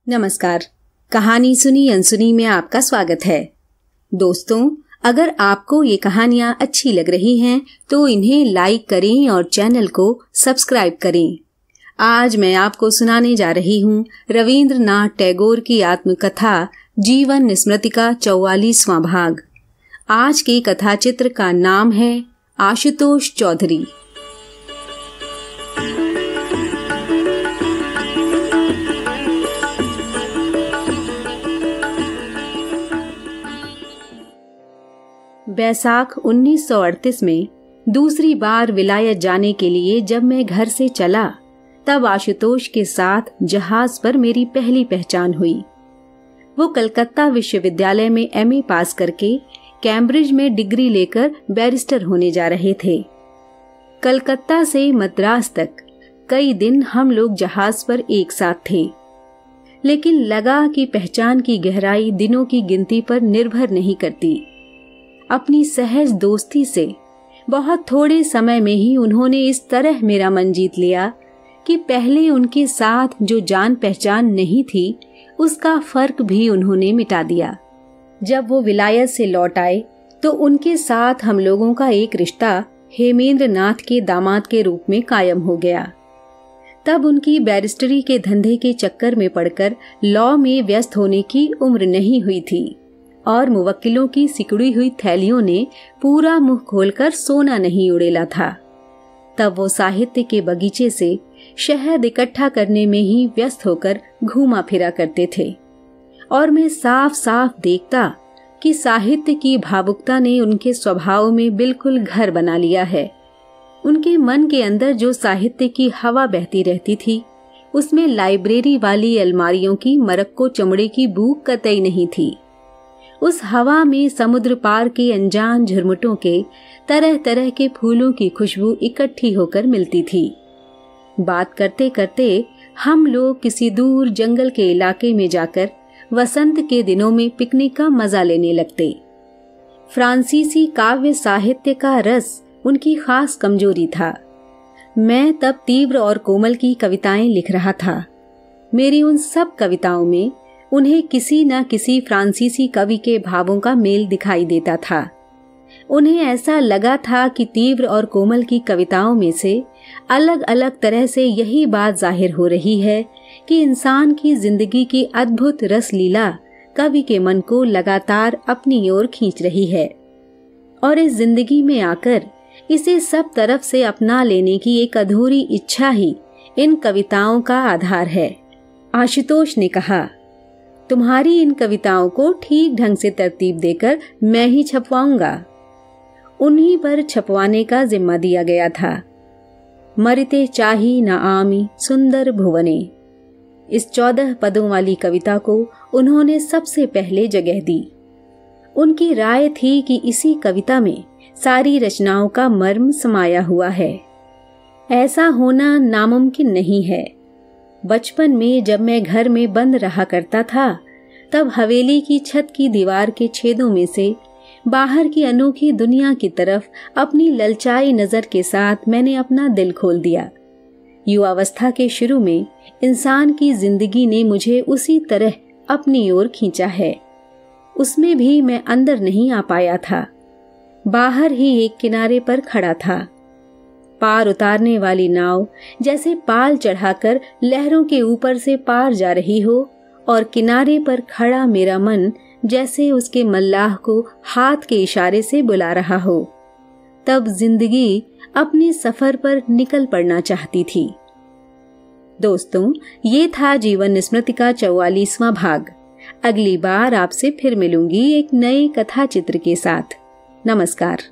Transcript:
नमस्कार। कहानी सुनी अनसुनी में आपका स्वागत है। दोस्तों, अगर आपको ये कहानियाँ अच्छी लग रही हैं तो इन्हें लाइक करें और चैनल को सब्सक्राइब करें। आज मैं आपको सुनाने जा रही हूँ रविंद्रनाथ टैगोर की आत्मकथा जीवन स्मृति का 44वां भाग। आज के कथा चित्र का नाम है आशुतोष चौधरी। बैसाख 1938 में दूसरी बार विलायत जाने के लिए जब मैं घर से चला तब आशुतोष के साथ जहाज पर मेरी पहली पहचान हुई। वो कलकत्ता विश्वविद्यालय में एमए पास करके कैम्ब्रिज में डिग्री लेकर बैरिस्टर होने जा रहे थे। कलकत्ता से मद्रास तक कई दिन हम लोग जहाज पर एक साथ थे, लेकिन लगा कि पहचान की गहराई दिनों की गिनती पर निर्भर नहीं करती। अपनी सहज दोस्ती से बहुत थोड़े समय में ही उन्होंने इस तरह मेरा मन जीत लिया कि पहले उनके साथ जो जान पहचान नहीं थी उसका फर्क भी उन्होंने मिटा दिया। जब वो विलायत से लौट आए तो उनके साथ हम लोगों का एक रिश्ता हेमेंद्र नाथ के दामाद के रूप में कायम हो गया। तब उनकी बैरिस्टरी के धंधे के चक्कर में पड़कर लॉ में व्यस्त होने की उम्र नहीं हुई थी और मुवक्किलों की सिकुड़ी हुई थैलियों ने पूरा मुंह खोलकर सोना नहीं उड़ेला था। तब वो साहित्य के बगीचे से शहद इकट्ठा करने में ही व्यस्त होकर घूमा फिरा करते थे और मैं साफ साफ देखता कि साहित्य की भावुकता ने उनके स्वभाव में बिल्कुल घर बना लिया है। उनके मन के अंदर जो साहित्य की हवा बहती रहती थी उसमें लाइब्रेरी वाली अलमारियों की मरक्को चमड़े की बू कतई नहीं थी। उस हवा में समुद्र पार के अनजान झुरमुटों के तरह तरह के फूलों की खुशबू इकट्ठी होकर मिलती थी। बात करते करते हम लोग किसी दूर जंगल के इलाके में जाकर वसंत के दिनों में पिकनिक का मजा लेने लगते। फ्रांसीसी काव्य साहित्य का रस उनकी खास कमजोरी था। मैं तब तीव्र और कोमल की कविताएं लिख रहा था। मेरी उन सब कविताओं में उन्हें किसी न किसी फ्रांसीसी कवि के भावों का मेल दिखाई देता था। उन्हें ऐसा लगा था कि तीव्र और कोमल की कविताओं में से अलग अलग तरह से यही बात जाहिर हो रही है कि इंसान की जिंदगी की अद्भुत रस लीला कवि के मन को लगातार अपनी ओर खींच रही है और इस जिंदगी में आकर इसे सब तरफ से अपना लेने की एक अधूरी इच्छा ही इन कविताओं का आधार है। आशुतोष ने कहा, तुम्हारी इन कविताओं को ठीक ढंग से तरतीब देकर मैं ही छपवाऊंगा। उन्हीं पर छपवाने का जिम्मा दिया गया था। मरते चाही न आमी सुंदर भुवने, इस 14 पदों वाली कविता को उन्होंने सबसे पहले जगह दी। उनकी राय थी कि इसी कविता में सारी रचनाओं का मर्म समाया हुआ है। ऐसा होना नामुमकिन नहीं है। बचपन में जब मैं घर में बंद रहा करता था तब हवेली की छत की दीवार के छेदों में से बाहर की अनोखी दुनिया की तरफ अपनी ललचाई नजर के साथ मैंने अपना दिल खोल दिया। युवावस्था के शुरू में इंसान की जिंदगी ने मुझे उसी तरह अपनी ओर खींचा है। उसमें भी मैं अंदर नहीं आ पाया था, बाहर ही एक किनारे पर खड़ा था। पार उतारने वाली नाव जैसे पाल चढ़ाकर लहरों के ऊपर से पार जा रही हो और किनारे पर खड़ा मेरा मन जैसे उसके मल्लाह को हाथ के इशारे से बुला रहा हो। तब जिंदगी अपने सफर पर निकल पड़ना चाहती थी। दोस्तों, ये था जीवन स्मृति का 44वां भाग। अगली बार आपसे फिर मिलूंगी एक नए कथा चित्र के साथ। नमस्कार।